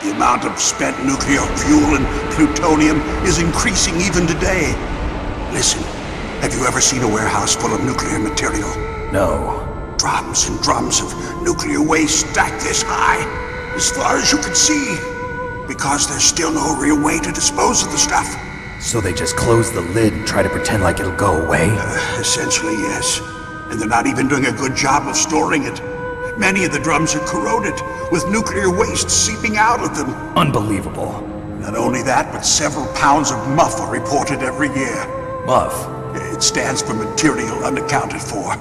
The amount of spent nuclear fuel and plutonium is increasing even today. Listen, have you ever seen a warehouse full of nuclear material? No. Drums and drums of nuclear waste stacked this high, as far as you can see, because there's still no real way to dispose of the stuff. So they just close the lid and try to pretend like it'll go away? Essentially, yes. And they're not even doing a good job of storing it. Many of the drums are corroded, with nuclear waste seeping out of them. Unbelievable. Not only that, but several pounds of MUF are reported every year. MUF? It stands for material unaccounted for.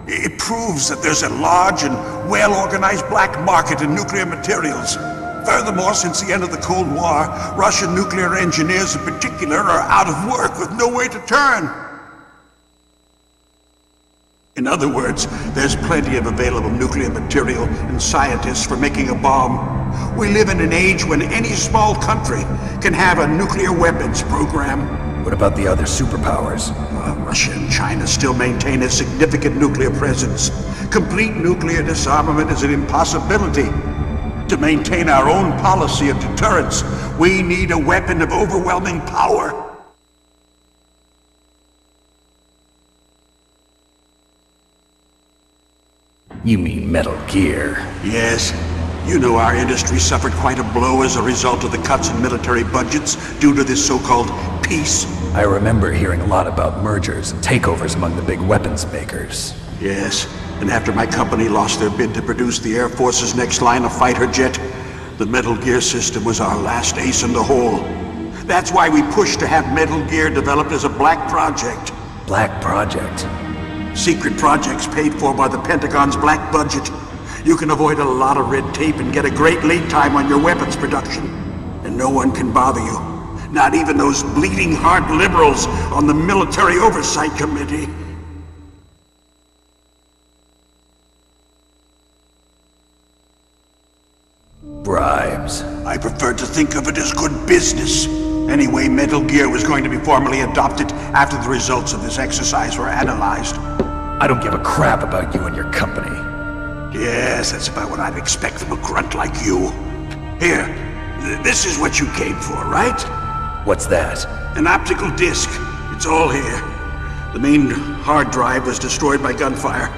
It proves that there's a large and well-organized black market in nuclear materials. Furthermore, since the end of the Cold War, Russian nuclear engineers in particular are out of work with no way to turn. In other words, there's plenty of available nuclear material and scientists for making a bomb. We live in an age when any small country can have a nuclear weapons program. What about the other superpowers? Russia and China still maintain a significant nuclear presence. Complete nuclear disarmament is an impossibility. To maintain our own policy of deterrence, we need a weapon of overwhelming power. You mean Metal Gear? Yes. You know our industry suffered quite a blow as a result of the cuts in military budgets due to this so-called peace. I remember hearing a lot about mergers and takeovers among the big weapons makers. Yes, and after my company lost their bid to produce the Air Force's next line of fighter jet, the Metal Gear system was our last ace in the hole. That's why we pushed to have Metal Gear developed as a black project. Black project? Secret projects paid for by the Pentagon's black budget. You can avoid a lot of red tape and get a great lead time on your weapons production. And no one can bother you. Not even those bleeding heart liberals on the Military Oversight Committee. Bribes. I prefer to think of it as good business. Anyway, Metal Gear was going to be formally adopted after the results of this exercise were analyzed. I don't give a crap about you and your company. Yes, that's about what I'd expect from a grunt like you. Here, this is what you came for, right? What's that? An optical disc. It's all here. The main hard drive was destroyed by gunfire.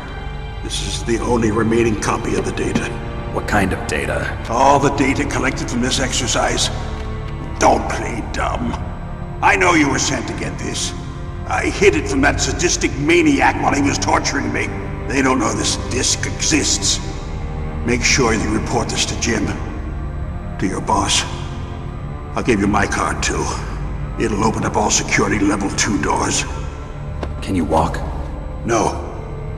This is the only remaining copy of the data. What kind of data? All the data collected from this exercise. Don't play dumb. I know you were sent to get this. I hid it from that sadistic maniac while he was torturing me. They don't know this disc exists. Make sure you report this to Jim. To your boss. I'll give you my card too. It'll open up all security level 2 doors. Can you walk? No.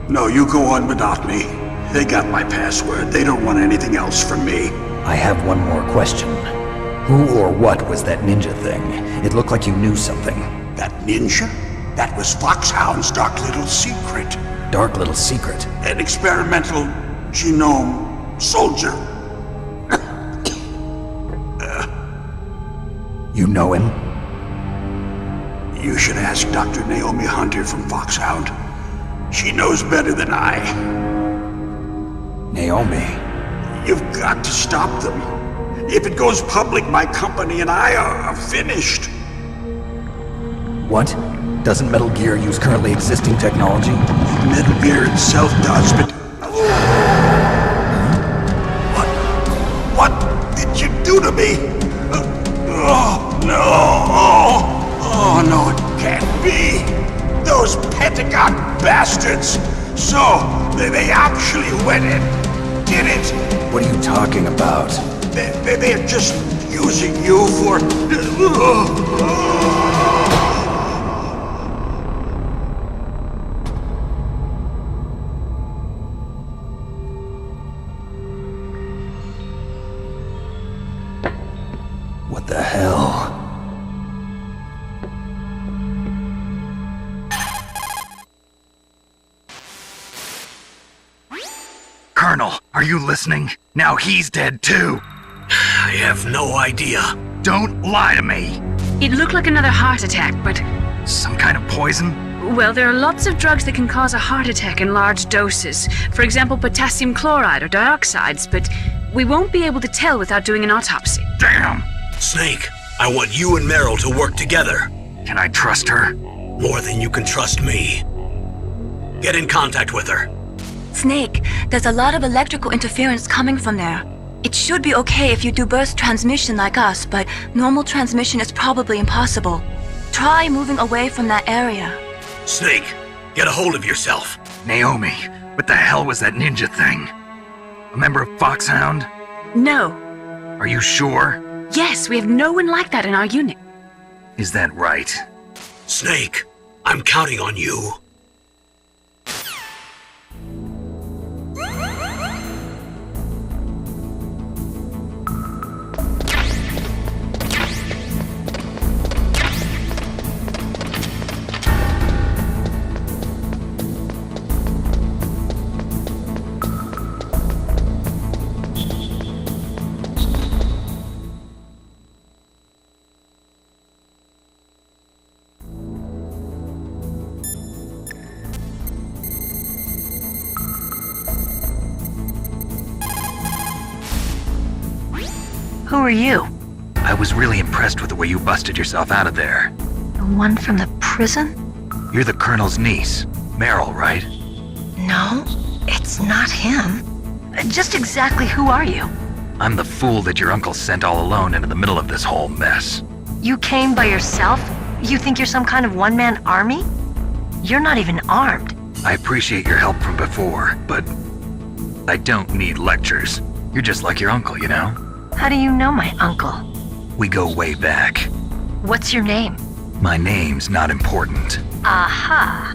No, you go on without me. They got my password. They don't want anything else from me. I have one more question. Who or what was that ninja thing? It looked like you knew something. That ninja? That was Foxhound's dark little secret. Dark little secret? An experimental genome soldier. You know him? You should ask Dr. Naomi Hunter from Foxhound. She knows better than I. Naomi? You've got to stop them. If it goes public, my company and I are finished. What? Doesn't Metal Gear use currently existing technology? Metal Gear itself does, but... What did you do to me? Oh, no! Oh, no, it can't be! Those Pentagon bastards! So, they actually went and did it! What are you talking about? They're just using you for... What the hell? Colonel, are you listening? Now he's dead too. I have no idea. Don't lie to me. It looked like another heart attack, but... Some kind of poison? Well, there are lots of drugs that can cause a heart attack in large doses. For example, potassium chloride or dioxides, but We won't be able to tell without doing an autopsy. Damn! Snake, I want you and Meryl to work together. Can I trust her? More than you can trust me. Get in contact with her. Snake, there's a lot of electrical interference coming from there. It should be okay if you do burst transmission like us, but normal transmission is probably impossible. Try moving away from that area. Snake, get a hold of yourself. Naomi, what the hell was that ninja thing? A member of Foxhound? No. Are you sure? Yes, we have no one like that in our unit. Is that right? Snake, I'm counting on you. Who are you? I was really impressed with the way you busted yourself out of there. The one from the prison? You're the Colonel's niece, Meryl, right? No, it's not him. Just exactly who are you? I'm the fool that your uncle sent all alone into the middle of this whole mess. You came by yourself? You think you're some kind of one-man army? You're not even armed. I appreciate your help from before, but I don't need lectures. You're just like your uncle, you know? How do you know my uncle? We go way back. What's your name? My name's not important. Aha.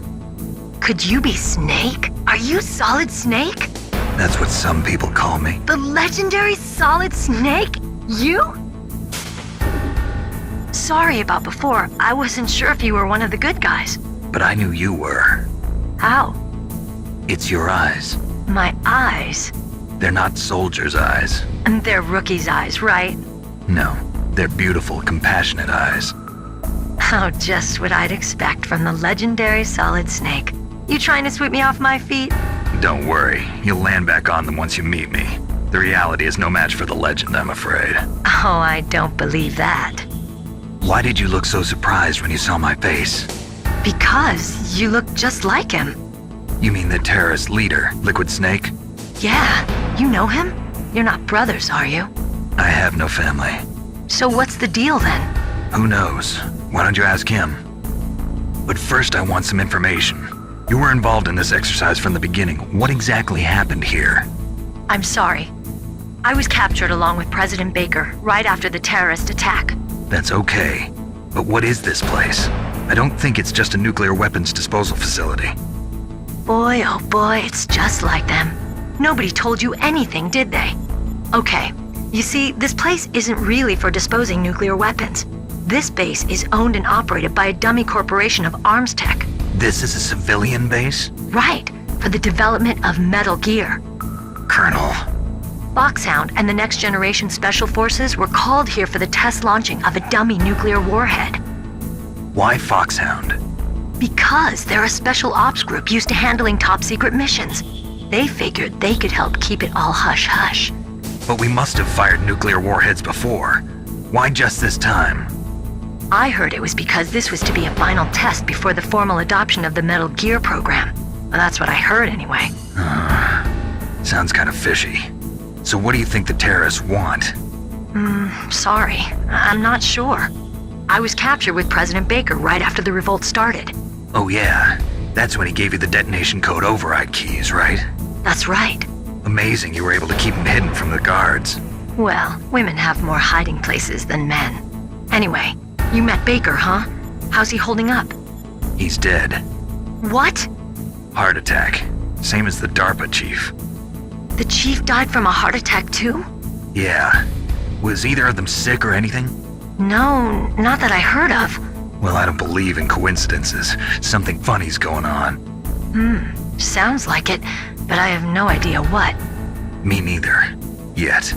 Could you be Snake? Are you Solid Snake? That's what some people call me. The legendary Solid Snake? You? Sorry about before. I wasn't sure if you were one of the good guys. But I knew you were. How? It's your eyes. My eyes? They're not soldiers' eyes. And they're rookie's eyes, right? No, they're beautiful, compassionate eyes. Oh, just what I'd expect from the legendary Solid Snake. You trying to sweep me off my feet? Don't worry, you'll land back on them once you meet me. The reality is no match for the legend, I'm afraid. Oh, I don't believe that. Why did you look so surprised when you saw my face? Because you look just like him. You mean the terrorist leader, Liquid Snake? Yeah, you know him? You're not brothers, are you? I have no family. So what's the deal then? Who knows? Why don't you ask him? But first I want some information. You were involved in this exercise from the beginning. What exactly happened here? I'm sorry. I was captured along with President Baker right after the terrorist attack. That's okay. But what is this place? I don't think it's just a nuclear weapons disposal facility. Boy, oh boy, it's just like them. Nobody told you anything, did they? Okay, you see, this place isn't really for disposing nuclear weapons. This base is owned and operated by a dummy corporation of arms tech. This is a civilian base? Right, for the development of Metal Gear. Colonel. Foxhound and the Next Generation Special Forces were called here for the test launching of a dummy nuclear warhead. Why Foxhound? Because they're a special ops group used to handling top secret missions. They figured they could help keep it all hush-hush. But we must have fired nuclear warheads before. Why just this time? I heard it was because this was to be a final test before the formal adoption of the Metal Gear program. Well, that's what I heard anyway. Sounds kind of fishy. So what do you think the terrorists want? Sorry. I'm not sure. I was captured with President Baker right after the revolt started. Oh yeah, that's when he gave you the detonation code override keys, right? That's right. Amazing you were able to keep him hidden from the guards. Well, women have more hiding places than men. Anyway, you met Baker, huh? How's he holding up? He's dead. What? Heart attack. Same as the DARPA chief. The chief died from a heart attack too? Yeah. Was either of them sick or anything? No, not that I heard of. Well, I don't believe in coincidences. Something funny's going on. Sounds like it, but I have no idea what. Me neither. Yet.